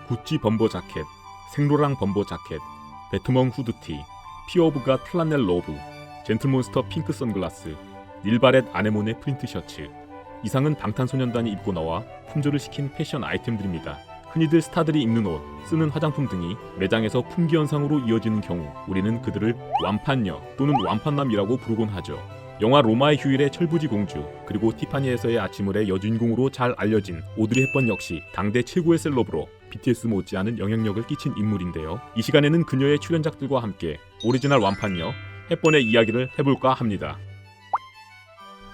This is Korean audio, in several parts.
구찌 범버 자켓, 생로랑 범버 자켓, 배트멍 후드티, 피어브가 플라넬 러브, 젠틀몬스터 핑크 선글라스, 닐바렛 아네모네 프린트 셔츠. 이상은 방탄소년단이 입고 나와 품절을 시킨 패션 아이템들입니다. 흔히들 스타들이 입는 옷, 쓰는 화장품 등이 매장에서 품귀 현상으로 이어지는 경우 우리는 그들을 완판녀 또는 완판남이라고 부르곤 하죠. 영화 로마의 휴일의 철부지 공주, 그리고 티파니에서의 아침을의 여주인공으로 잘 알려진 오드리 헵번 역시 당대 최고의 셀럽으로 BTS 못지않은 영향력을 끼친 인물인데요. 이 시간에는 그녀의 출연작들과 함께 오리지널 완판녀 헵번의 이야기를 해볼까 합니다.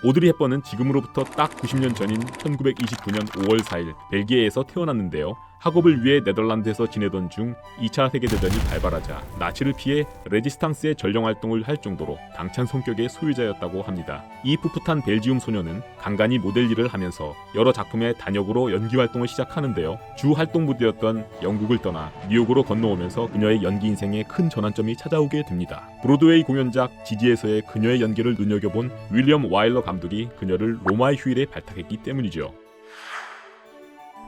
오드리 헵번은 지금으로부터 딱 90년 전인 1929년 5월 4일 벨기에에서 태어났는데요. 학업을 위해 네덜란드에서 지내던 중 2차 세계대전이 발발하자 나치를 피해 레지스탕스의 전령활동을 할 정도로 당찬 성격의 소유자였다고 합니다. 이 풋풋한 벨지움 소녀는 간간히 모델 일을 하면서 여러 작품의 단역으로 연기활동을 시작하는데요. 주 활동 무대였던 영국을 떠나 뉴욕으로 건너오면서 그녀의 연기 인생에 큰 전환점이 찾아오게 됩니다. 브로드웨이 공연작 지지에서의 그녀의 연기를 눈여겨본 윌리엄 와일러 감독이 그녀를 로마의 휴일에 발탁했기 때문이죠.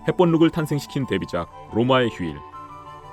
헵번 룩을 탄생시킨 데뷔작 로마의 휴일.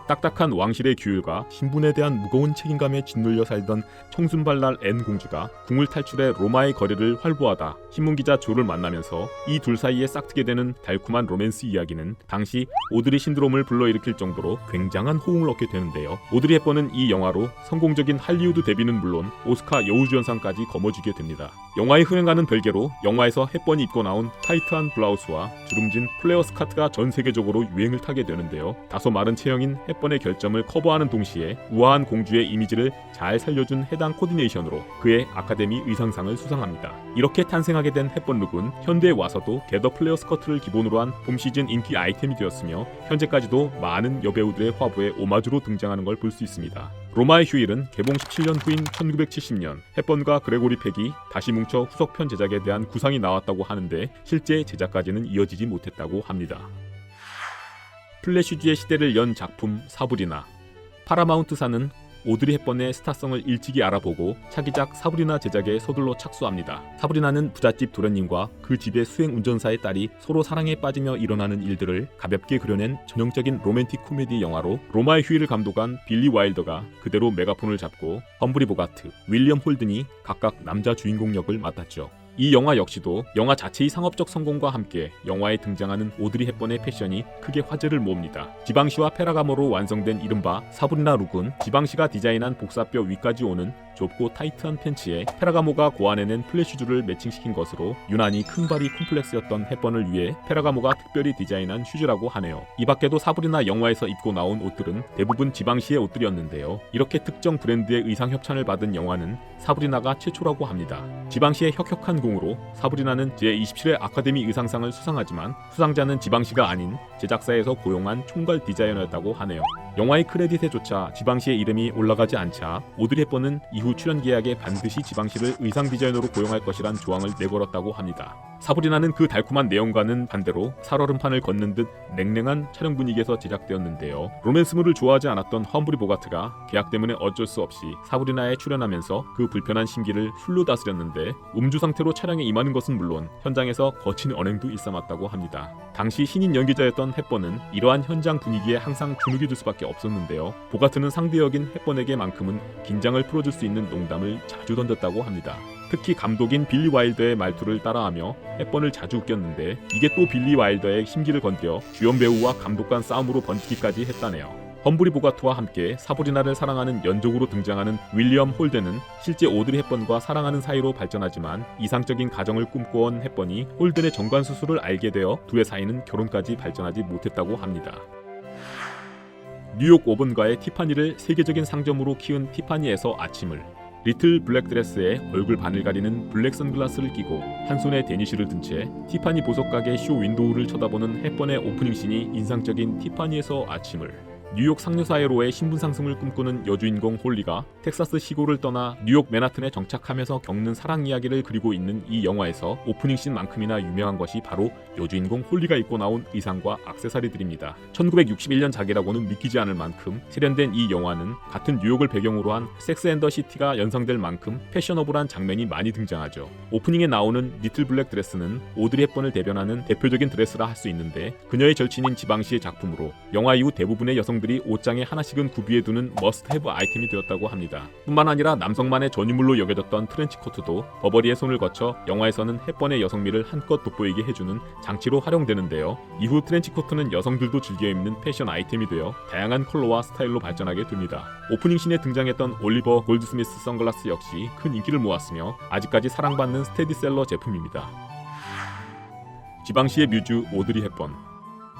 딱딱한 왕실의 규율과 신분에 대한 무거운 책임감에 짓눌려 살던 청순발랄 앤 공주가 궁을 탈출해 로마의 거리를 활보하다 신문기자 조를 만나면서 이 둘 사이에 싹트게 되는 달콤한 로맨스 이야기는 당시 오드리 신드롬을 불러일으킬 정도로 굉장한 호응을 얻게 되는데요. 오드리 헵번은 이 영화로 성공적인 할리우드 데뷔는 물론 오스카 여우주연상까지 거머쥐게 됩니다. 영화의 흥행과는 별개로 영화에서 헵번이 입고 나온 타이트한 블라우스와 주름진 플레어 스카트가 전 세계적으로 유행을 타게 되는데요. 다소 마른 체형인 헵번의 결점을 커버하는 동시에 우아한 공주의 이미지를 잘 살려준 해당 코디네이션으로 그의 아카데미 의상상을 수상합니다. 이렇게 탄생하게 된 헵번 룩은 현대에 와서도 게더 플레어 스커트를 기본으로 한 봄 시즌 인기 아이템이 되었으며 현재까지도 많은 여배우들의 화보에 오마주로 등장하는 걸 볼 수 있습니다. 로마의 휴일은 개봉 17년 후인 1970년 헵번과 그레고리 팩이 다시 뭉쳐 후속편 제작에 대한 구상이 나왔다고 하는데 실제 제작까지는 이어지지 못했다고 합니다. 플래시주의 시대를 연 작품 사브리나. 파라마운트사는 오드리 헵번의 스타성을 일찍이 알아보고 차기작 사브리나 제작에 서둘러 착수합니다. 사브리나는 부잣집 도련님과 그 집의 수행 운전사의 딸이 서로 사랑에 빠지며 일어나는 일들을 가볍게 그려낸 전형적인 로맨틱 코미디 영화로 로마의 휴일을 감독한 빌리 와일더가 그대로 메가폰을 잡고 험브리 보가트, 윌리엄 홀든이 각각 남자 주인공 역을 맡았죠. 이 영화 역시도 영화 자체의 상업적 성공과 함께 영화에 등장하는 오드리 헵번의 패션이 크게 화제를 모읍니다. 지방시와 페라가모로 완성된 이른바 사브리나 룩은 지방시가 디자인한 복사뼈 위까지 오는 좁고 타이트한 팬츠에 페라가모가 고안해낸 플래시줄을 매칭시킨 것으로 유난히 큰 발이 콤플렉스였던 헵번을 위해 페라가모가 특별히 디자인한 슈즈라고 하네요. 이 밖에도 사브리나 영화에서 입고 나온 옷들은 대부분 지방시의 옷들이었는데요. 이렇게 특정 브랜드의 의상 협찬을 받은 영화는 사브리나가 최초라고 합니다. 지방시의 혁혁한 공으로 사브리나는 제27회 아카데미 의상상을 수상하지만 수상자는 지방시가 아닌 제작사에서 고용한 총괄 디자이너였다고 하네요. 영화의 크레딧에조차 지방시의 이름이 올라가지 않자 오드리 헵번은 이후 출연 계약에 반드시 지방시를 의상 디자이너로 고용할 것이란 조항을 내걸었다고 합니다. 사브리나는 그 달콤한 내용과는 반대로 살얼음판을 걷는 듯 냉랭한 촬영 분위기에서 제작되었는데요. 로맨스물을 좋아하지 않았던 험브리 보가트가 계약 때문에 어쩔 수 없이 사브리나에 출연하면서 그 불편한 심기를 술로 다스렸는데 음주 상태로 촬영에 임하는 것은 물론 현장에서 거친 언행도 일삼았다고 합니다. 당시 신인 연기자였던 헵번은 이러한 현장 분위기에 항상 주눅이 들 수밖에 없었는데요. 보가트는 상대 역인 헵번에게만큼은 긴장을 풀어줄 수 있는 농담을 자주 던졌다고 합니다. 특히 감독인 빌리 와일더의 말투를 따라하며 헵번을 자주 웃겼는데 이게 또 빌리 와일더의 심기를 건드려 주연 배우와 감독 간 싸움으로 번지기까지 했다네요. 험브리 보가트와 함께 사브리나를 사랑하는 연적으로 등장하는 윌리엄 홀든은 실제 오드리 헵번과 사랑하는 사이로 발전하지만 이상적인 가정을 꿈꿔온 헵번이 홀든의 정관 수술을 알게 되어 둘의 사이는 결혼까지 발전하지 못했다고 합니다. 뉴욕 오번가의 티파니를 세계적인 상점으로 키운 티파니에서 아침을. 리틀 블랙 드레스에 얼굴 반을 가리는 블랙 선글라스를 끼고 한 손에 데니쉬를 든 채 티파니 보석 가게 쇼 윈도우를 쳐다보는 헵번의 오프닝 씬이 인상적인 티파니에서 아침을. 뉴욕 상류사회로의 신분 상승을 꿈꾸는 여주인공 홀리가 텍사스 시골을 떠나 뉴욕 맨하튼에 정착하면서 겪는 사랑 이야기를 그리고 있는 이 영화에서 오프닝 씬만큼이나 유명한 것이 바로 여주인공 홀리가 입고 나온 의상과 액세서리들입니다. 1961년 작이라고는 믿기지 않을 만큼 세련된 이 영화는 같은 뉴욕을 배경으로 한 섹스 앤 더 시티가 연상될 만큼 패셔너블한 장면이 많이 등장하죠. 오프닝에 나오는 니틀 블랙 드레스는 오드리 헵번을 대변하는 대표적인 드레스라 할 수 있는데 그녀의 절친인 지방시의 작품으로 영화 이후 대부분의 여성들이 옷장에 하나씩은 구비해 두는 머스트 헤브 아이템이 되었다고 합니다. 뿐만 아니라 남성만의 전유물로 여겨졌던 트렌치코트도 버버리의 손을 거쳐 영화에서는 헵번의 여성미를 한껏 돋보이게 해주는 장치로 활용되는데요. 이후 트렌치코트는 여성들도 즐겨 입는 패션 아이템이 되어 다양한 컬러와 스타일로 발전하게 됩니다. 오프닝 씬에 등장했던 올리버 골드스미스 선글라스 역시 큰 인기를 모았으며 아직까지 사랑받는 스테디셀러 제품입니다. 지방시의 뮤즈 오드리 헵번.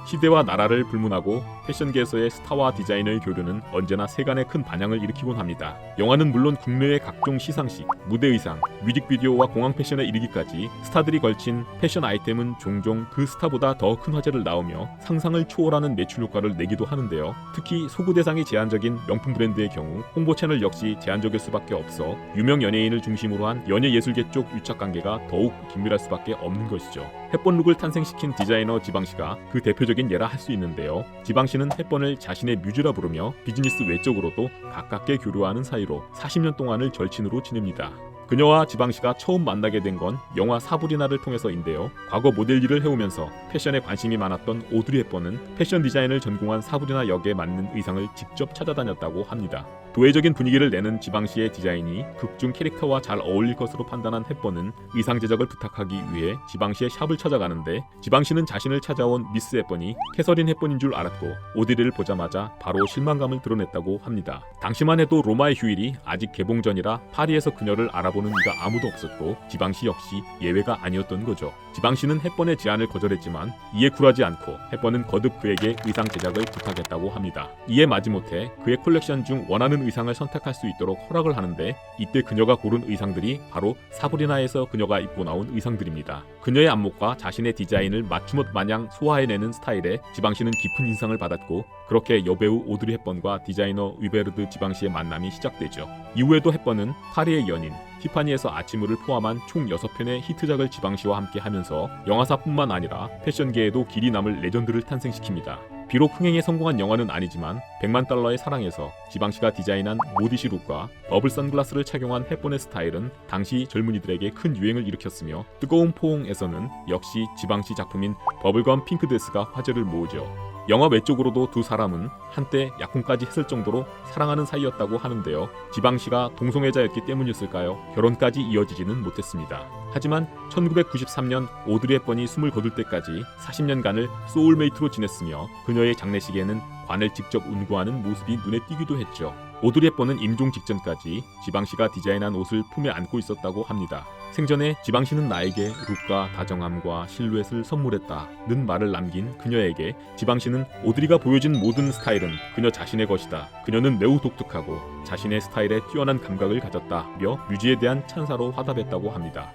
시대와 나라를 불문하고 패션계에서의 스타와 디자이너의 교류는 언제나 세간의 큰 반향을 일으키곤 합니다. 영화는 물론 국내외 각종 시상식, 무대 의상, 뮤직비디오와 공항 패션에 이르기까지 스타들이 걸친 패션 아이템은 종종 그 스타보다 더 큰 화제를 낳으며 상상을 초월하는 매출 효과를 내기도 하는데요. 특히 소구 대상이 제한적인 명품 브랜드의 경우 홍보 채널 역시 제한적일 수밖에 없어 유명 연예인을 중심으로 한 연예예술계 쪽 유착관계가 더욱 긴밀할 수밖에 없는 것이죠. 헵번 룩을 탄생시킨 디자이너 지방시가 그 대표적인 예라 할 수 있는데요. 지방시는 헵번을 자신의 뮤즈라 부르며 비즈니스 외적으로도 가깝게 교류하는 사이로 40년 동안을 절친으로 지냅니다. 그녀와 지방시가 처음 만나게 된 건 영화 사브리나를 통해서인데요. 과거 모델 일을 해오면서 패션에 관심이 많았던 오드리 헵번은 패션 디자인을 전공한 사브리나 역에 맞는 의상을 직접 찾아다녔다고 합니다. 도회적인 분위기를 내는 지방시의 디자인이 극중 캐릭터와 잘 어울릴 것으로 판단한 헵번은 의상 제작을 부탁하기 위해 지방시의 샵을 찾아가는데 지방시는 자신을 찾아온 미스 헵번이 캐서린 헵번인 줄 알았고 오드리를 보자마자 바로 실망감을 드러냈다고 합니다. 당시만 해도 로마의 휴일이 아직 개봉 전이라 파리에서 그녀를 알아보는 이가 아무도 없었고 지방시 역시 예외가 아니었던 거죠. 지방시는 헵번의 제안을 거절했지만 이에 굴하지 않고 헵번은 거듭 그에게 의상 제작을 부탁했다고 합니다. 이에 마지못해 그의 콜렉션 중 원하는 의상을 선택할 수 있도록 허락을 하는데 이때 그녀가 고른 의상들이 바로 사브리나에서 그녀가 입고 나온 의상들입니다. 그녀의 안목과 자신의 디자인을 맞춤옷 마냥 소화해내는 스타일에 지방시는 깊은 인상을 받았고 그렇게 여배우 오드리 헵번과 디자이너 위베르드 지방시의 만남이 시작되죠. 이후에도 헵번은 파리의 연인, 티파니에서 아침을을 포함한 총 6편의 히트작을 지방시와 함께 하면서 영화사뿐만 아니라 패션계에도 길이 남을 레전드를 탄생시킵니다. 비록 흥행에 성공한 영화는 아니지만 100만 달러의 사랑에서 지방시가 디자인한 모디시 룩과 버블 선글라스를 착용한 헵번의 스타일은 당시 젊은이들에게 큰 유행을 일으켰으며 뜨거운 포옹에서는 역시 지방시 작품인 버블검 핑크드레스가 화제를 모으죠. 영화 외적으로도 두 사람은 한때 약혼까지 했을 정도로 사랑하는 사이였다고 하는데요. 지방시가 동성애자였기 때문이었을까요? 결혼까지 이어지지는 못했습니다. 하지만 1993년 오드리 헵번이 숨을 거둘 때까지 40년간을 소울메이트로 지냈으며 그녀의 장례식에는 관을 직접 운구하는 모습이 눈에 띄기도 했죠. 오드리 헵번은 임종 직전까지 지방시가 디자인한 옷을 품에 안고 있었다고 합니다. 생전에 지방시는 나에게 룩과 다정함과 실루엣을 선물했다는 말을 남긴 그녀에게 지방시는 오드리가 보여준 모든 스타일은 그녀 자신의 것이다. 그녀는 매우 독특하고 자신의 스타일에 뛰어난 감각을 가졌다며 뮤즈에 대한 찬사로 화답했다고 합니다.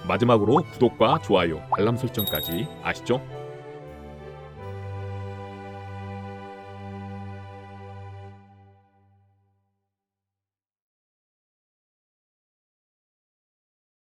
마지막으로 구독과 좋아요, 알람 설정까지 아시죠?